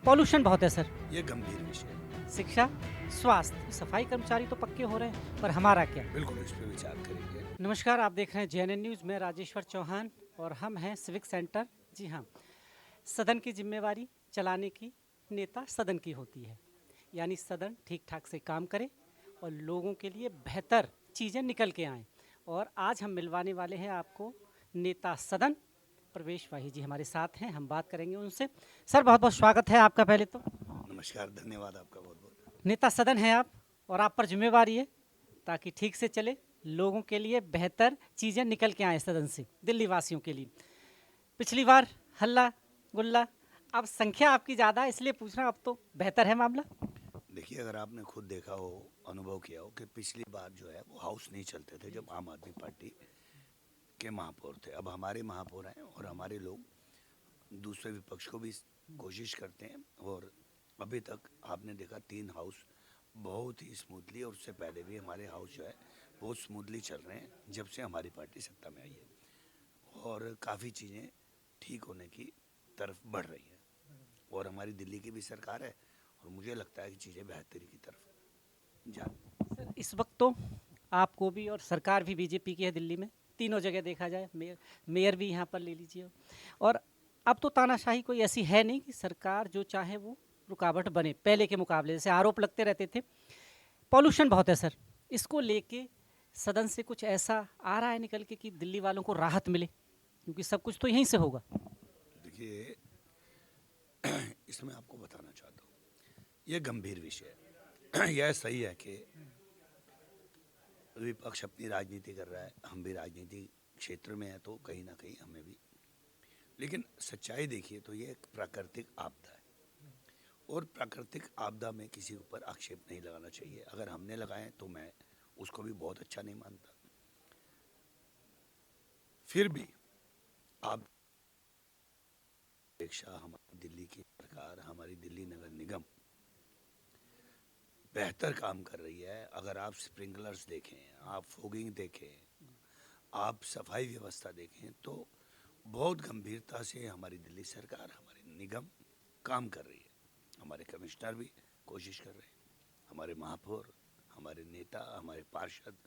Pollution बहुत है sir. ये गंभीर विषय है। शिक्षा, स्वास्थ्य, सफाई कर्मचारी तो पक्के हो रहे हैं, पर हमारा क्या? बिल्कुल इस पे विचार करेंगे। नमस्कार, आप देख रहे हैं जेएनएन न्यूज़ में राजेश्वर चौहान और हम हैं सिविक सेंटर। जी हाँ, सदन की जिम्मेवारी चलाने की नेता सदन की होती है, यानी सदन ठीक ठाक से काम करे और लोगों के लिए बेहतर चीज़ें निकल के आएँ। और आज हम मिलवाने वाले हैं आपको नेता सदन प्रवेश वाही जी हमारे साथ हैं, हम बात करेंगे उनसे। सर बहुत बहुत स्वागत है आपका पहले तो। नमस्कार, धन्यवाद आपका बहुत बहुत। नेता सदन हैं आप और आप पर जिम्मेवारी है ताकि ठीक से चले, लोगों के लिए बेहतर चीज़ें निकल के आए सदन से, दिल्ली वासियों के लिए। पिछली बार हल्ला गुल्ला, अब संख्या आपकी ज़्यादा है इसलिए पूछ रहा हूँ, अब तो बेहतर है मामला। देखिए, अगर आपने खुद देखा हो, अनुभव किया हो कि पिछली बार जो है वो हाउस नहीं चलते थे जब आम आदमी पार्टी के महापौर थे। अब हमारे महापौर हैं और हमारे लोग दूसरे विपक्ष को भी कोशिश करते हैं। और अभी तक आपने देखा 3 हाउस बहुत ही स्मूथली, और उससे पहले भी हमारे हाउस जो है बहुत स्मूथली चल रहे हैं जब से हमारी पार्टी सत्ता में आई है। और काफ़ी चीज़ें ठीक होने की तरफ बढ़ रही हैं। और हमारी दिल्ली की भी सरकार है और मुझे लगता है कि चीज़ें बेहतरी की तरफ जा सर इस वक्त तो आपको भी और सरकार भी बीजेपी की है दिल्ली में, तीनों जगह देखा जाए, मेयर भी यहाँ पर ले लीजिए। और अब तो तानाशाही कोई ऐसी है नहीं कि सरकार जो चाहे वो रुकावट बने, पहले के मुकाबले जैसे आरोप लगते रहते थे। पॉल्यूशन बहुत है सर, इसको लेके सदन से कुछ ऐसा आ रहा है निकल के कि दिल्ली वालों को राहत मिले, क्योंकि सब कुछ तो यहीं से होगा। देखिए, इसमें आपको बताना चाहता हूँ, ये गंभीर विषय है। यह सही है कि विपक्ष अपनी राजनीति कर रहा है, हम भी राजनीति क्षेत्र में हैं तो कहीं ना कहीं हमें भी, लेकिन सच्चाई देखिए तो ये एक प्राकृतिक आपदा है। और प्राकृतिक आपदा में किसी के ऊपर आक्षेप नहीं लगाना चाहिए। अगर हमने लगाए तो मैं उसको भी बहुत अच्छा नहीं मानता। फिर भी आप अपेक्षा हमारी दिल्ली की सरकार, हमारी दिल्ली नगर निगम बेहतर काम कर रही है। अगर आप स्प्रिंकलर्स देखें, आप फोगिंग देखें, आप सफाई व्यवस्था देखें, तो बहुत गंभीरता से हमारी दिल्ली सरकार, हमारे निगम काम कर रही है। हमारे कमिश्नर भी कोशिश कर रहे हैं, हमारे महापौर, हमारे नेता, हमारे पार्षद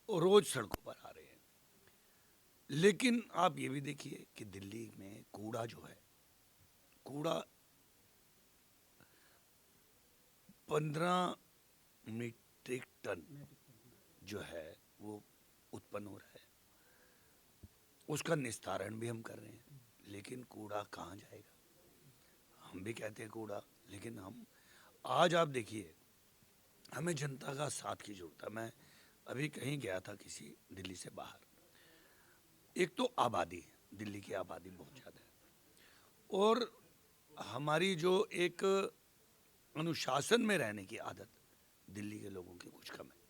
और रोज सड़कों पर आ रहे हैं। लेकिन आप ये भी देखिए कि दिल्ली में कूड़ा जो है, कूड़ा 15 मीट्रिक टन जो है वो उत्पन्न हो रहा है। उसका निस्तारण भी हम कर रहे हैं, लेकिन कूड़ा कहाँ जाएगा? हम भी कहते हैं कूड़ा, लेकिन हम आज आप देखिए, हमें जनता का साथ की जरूरत है। मैं अभी कहीं गया था किसी दिल्ली से बाहर, एक तो आबादी, दिल्ली की आबादी बहुत ज़्यादा है और हमारी जो एक अनुशासन में रहने की आदत दिल्ली के लोगों की कुछ कम है।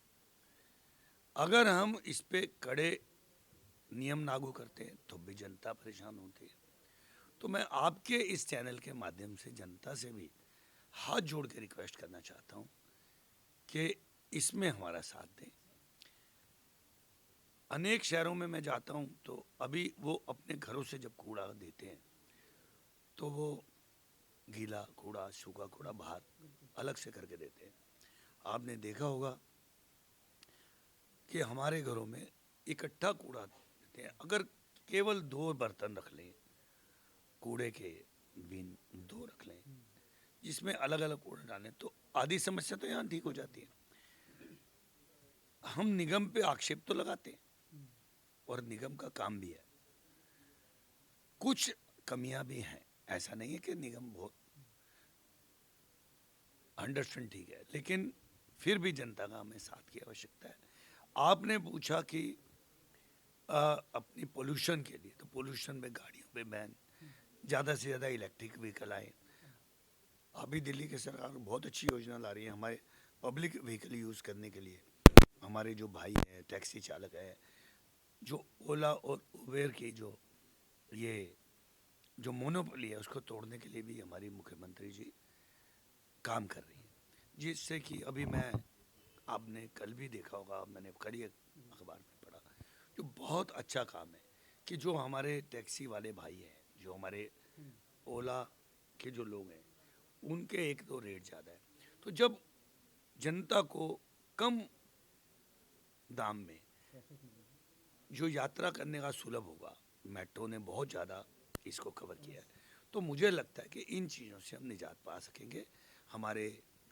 अगर हम इस पे कड़े नियम लागू करते हैं तो भी जनता परेशान होती है। तो मैं आपके इस चैनल के माध्यम से जनता से भी हाथ जोड़ के रिक्वेस्ट करना चाहता हूं कि इसमें हमारा साथ दें। अनेक शहरों में मैं जाता हूं तो अभी वो अपने घरों से जब कूड़ा देते हैं तो वो गीला कूड़ा, सूखा कूड़ा बाहर अलग से करके देते हैं। आपने देखा होगा कि हमारे घरों में इकट्ठा कूड़ा देते हैं। अगर केवल 2 बर्तन रख लें, कूड़े के बिन 2 रख लें जिसमें अलग अलग कूड़ा डालें, तो आधी समस्या तो यहाँ ठीक हो जाती है। हम निगम पे आक्षेप तो लगाते हैं और निगम का काम भी है, कुछ कमियां भी हैं। ऐसा नहीं है कि निगम बहुत 100% ठीक है, लेकिन फिर भी जनता का हमें साथ की आवश्यकता है। आपने पूछा कि अपनी पोल्यूशन के लिए, तो पोल्यूशन में गाड़ियों पे बैन, ज़्यादा से ज़्यादा इलेक्ट्रिक व्हीकल आए। अभी दिल्ली की सरकार बहुत अच्छी योजना ला रही है हमारे पब्लिक व्हीकल यूज़ करने के लिए। हमारे जो भाई हैं, टैक्सी चालक है, जो ओला और उबेर की ये जो मोनोपोली है उसको तोड़ने के लिए भी हमारी मुख्यमंत्री जी काम कर रही हैं। जिससे कि अभी मैं, आपने कल भी देखा होगा, मैंने कल ही अखबार में पढ़ा, जो बहुत अच्छा काम है कि जो हमारे टैक्सी वाले भाई हैं, जो हमारे ओला के जो लोग हैं, उनके एक तो रेट ज़्यादा है। तो जब जनता को कम दाम में जो यात्रा करने का सुलभ होगा, मेट्रो ने बहुत ज़्यादा इसको कवर किया है, तो मुझे लगता है कि इन चीज़ों से हम निजात पा सकेंगे। हमारे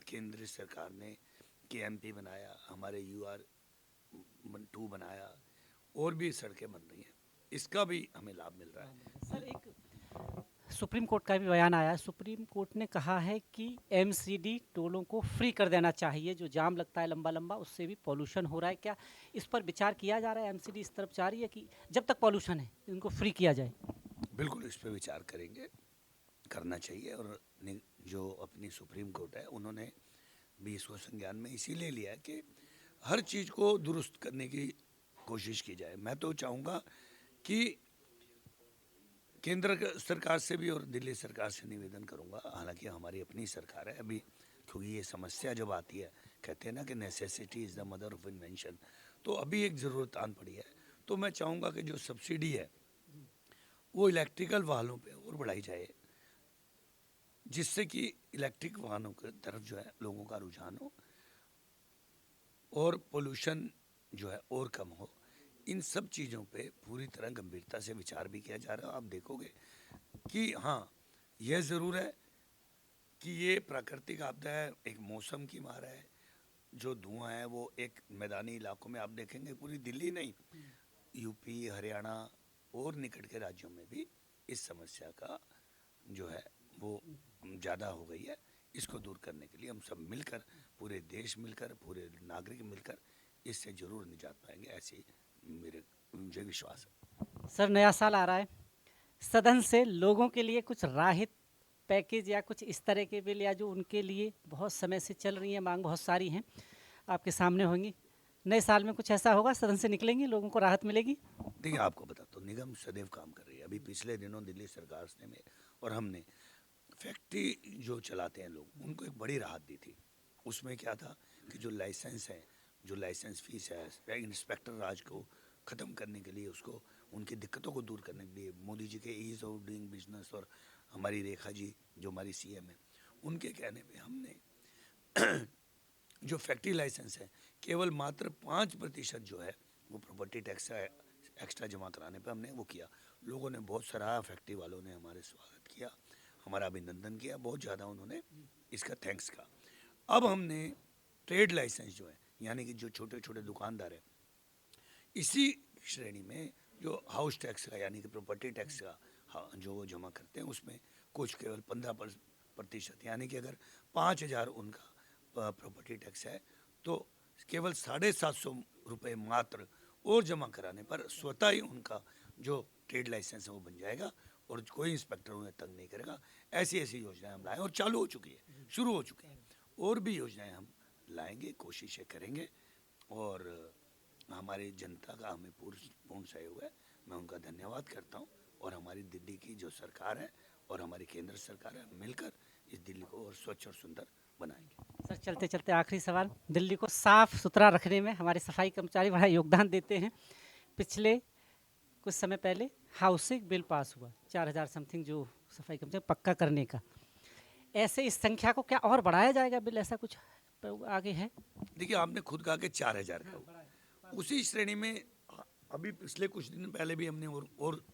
केंद्र सरकार ने KMP बनाया, हमारे UR2 बनाया, और भी सड़कें बन रही हैं, इसका भी हमें लाभ मिल रहा है। सर एक सुप्रीम कोर्ट का भी बयान आया है। सुप्रीम कोर्ट ने कहा है कि MCD टोलों को फ्री कर देना चाहिए। जो जाम लगता है लंबा लंबा, उससे भी पॉल्यूशन हो रहा है। क्या इस पर विचार किया जा रहा है? MCD इस तरफ जा रही है कि जब तक पॉल्यूशन है इनको फ्री किया जाए? बिल्कुल इस पर विचार करेंगे, करना चाहिए। और जो अपनी सुप्रीम कोर्ट है, उन्होंने भी इसको संज्ञान में इसीलिए लिया है कि हर चीज़ को दुरुस्त करने की कोशिश की जाए। मैं तो चाहूँगा कि केंद्र सरकार से भी और दिल्ली सरकार से निवेदन करूँगा, हालांकि हमारी अपनी सरकार है अभी, क्योंकि ये समस्या जब आती है, कहते हैं ना कि necessity is the mother of invention, तो अभी एक ज़रूरत आन पड़ी है। तो मैं चाहूँगा कि जो सब्सिडी है वो इलेक्ट्रिकल वाहनों पे और बढ़ाई जाए, जिससे कि इलेक्ट्रिक वाहनों की तरफ जो है लोगों का रुझान हो और पोल्यूशन जो है और कम हो। इन सब चीज़ों पे पूरी तरह गंभीरता से विचार भी किया जा रहा है। आप देखोगे कि हाँ, यह ज़रूर है कि ये प्राकृतिक आपदा है, एक मौसम की मार है। जो धुआं है वो एक मैदानी इलाकों में आप देखेंगे, पूरी दिल्ली नहीं, यूपी, हरियाणा और निकट के राज्यों में भी इस समस्या का जो है वो ज़्यादा हो गई है। इसको दूर करने के लिए हम सब मिलकर, पूरे देश मिलकर, पूरे नागरिक मिलकर इससे ज़रूर निजात पाएंगे, ऐसी मुझे विश्वास है। सर नया साल आ रहा है, सदन से लोगों के लिए कुछ राहत पैकेज या कुछ इस तरह के बिल, या जो उनके लिए बहुत समय से चल रही है, मांग बहुत सारी हैं, आपके सामने होंगी। नए साल में कुछ ऐसा होगा, सदन से निकलेंगे, लोगों को राहत मिलेगी? देखिए, आपको बताता हूँ, निगम सदैव काम कर रही है। अभी पिछले दिनों दिल्ली सरकार ने में और हमने फैक्ट्री जो चलाते हैं लोग, उनको एक बड़ी राहत दी थी। उसमें क्या था कि जो लाइसेंस है, जो लाइसेंस फीस है, इंस्पेक्टर राज को ख़त्म करने के लिए, उसको उनकी दिक्कतों को दूर करने के लिए मोदी जी के ईज़ ऑफ डूइंग बिजनेस और हमारी रेखा जी जो हमारी CM है, उनके कहने पे हमने जो फैक्ट्री लाइसेंस है, केवल मात्र 5% जो है वो प्रॉपर्टी टैक्स एक्स्ट्रा जमा कराने पे हमने वो किया। लोगों ने बहुत सराहा, फैक्ट्री वालों ने हमारे स्वागत किया, हमारा अभिनंदन किया, बहुत ज़्यादा उन्होंने इसका थैंक्स कहा। अब हमने ट्रेड लाइसेंस जो है, यानी कि जो छोटे छोटे दुकानदार हैं, इसी श्रेणी में जो हाउस टैक्स का यानी कि प्रॉपर्टी टैक्स का जो वो जमा करते हैं, उसमें कुछ केवल 15%, यानी कि अगर 5,000 उनका प्रॉपर्टी टैक्स है, तो केवल 750 रुपये मात्र और जमा कराने पर स्वतः ही उनका जो ट्रेड लाइसेंस है वो बन जाएगा और कोई इंस्पेक्टर उन्हें तंग नहीं करेगा। ऐसी ऐसी योजनाएं हम लाएँ और चालू हो चुकी है, शुरू हो चुकी है, और भी योजनाएं हम लाएंगे, कोशिशें करेंगे। और हमारी जनता का हमें पूर्ण सहयोग है, मैं उनका धन्यवाद करता हूँ। और हमारी दिल्ली की जो सरकार है और हमारी केंद्र सरकार है, मिलकर इस दिल्ली को और स्वच्छ और सुंदर बनाएंगे। सर चलते चलते आखिरी सवाल, दिल्ली को साफ सुथरा रखने में हमारे सफाई कर्मचारी बड़ा योगदान देते हैं। पिछले कुछ समय पहले हाउसिंग बिल पास हुआ 4,000 समथिंग जो सफाई कर्मचारी पक्का करने का। ऐसे इस संख्या को क्या और बढ़ाया जाएगा बिल, ऐसा कुछ आगे है? देखिए, आपने खुद कहा कि 4,000 का हुआ, उसी श्रेणी में अभी पिछले कुछ दिन पहले भी हमने और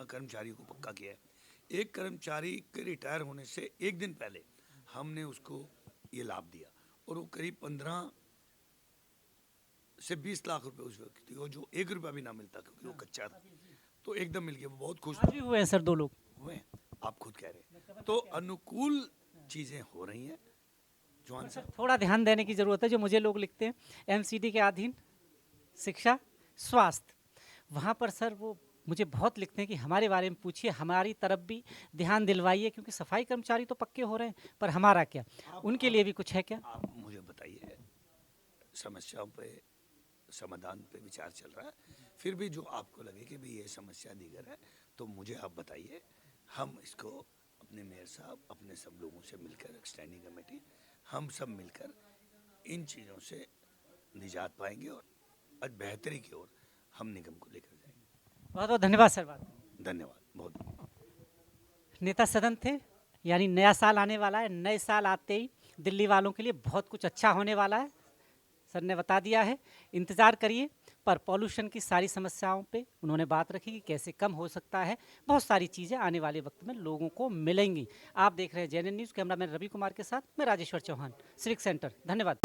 कर्मचारियों को पक्का किया है। एक कर्मचारी के रिटायर होने से एक दिन पहले हमने उसको ये लाभ दिया और वो करीब 15 से 20 लाख रुपए उस व्यक्ति को, जो 1 रुपया भी ना मिलता क्योंकि वो कच्चा था, तो एकदम मिल गया। वो बहुत खुश आज भी हुए हैं सर 2 लोग हुए, आप खुद कह रहे हैं। तो अनुकूल चीज़ें हो रही हैं। जवान सर साहब, थोड़ा ध्यान देने की ज़रूरत है। जो मुझे लोग लिखते हैं MCD के अधीन शिक्षा, स्वास्थ्य, वहाँ पर सर वो मुझे बहुत लिखते हैं कि हमारे बारे में पूछिए, हमारी तरफ भी ध्यान दिलवाइए, क्योंकि सफाई कर्मचारी तो पक्के हो रहे हैं, पर हमारा क्या, उनके लिए भी कुछ है क्या? आप मुझे बताइए, समस्याओं पे समाधान पे विचार चल रहा है, फिर भी जो आपको लगे कि भाई ये समस्या दीगर है, तो मुझे आप बताइए। हम इसको अपने मेयर साहब, अपने सब लोगों से मिलकर, स्टैंडिंग कमेटी, हम सब मिलकर इन चीज़ों से निजात पाएंगे और बेहतरी की ओर हम निगम को लेकर जाएंगे। बहुत बहुत धन्यवाद सर। बात धन्यवाद, बहुत। नेता सदन थे यानी नया साल आने वाला है, नए साल आते ही दिल्ली वालों के लिए बहुत कुछ अच्छा होने वाला है, सर ने बता दिया है, इंतज़ार करिए। पर पॉल्यूशन की सारी समस्याओं पे उन्होंने बात रखी कि कैसे कम हो सकता है, बहुत सारी चीज़ें आने वाले वक्त में लोगों को मिलेंगी। आप देख रहे हैं जेएनएन न्यूज़, कैमरामैन रवि कुमार के साथ मैं राजेश्वर चौहान, सिविक सेंटर। धन्यवाद।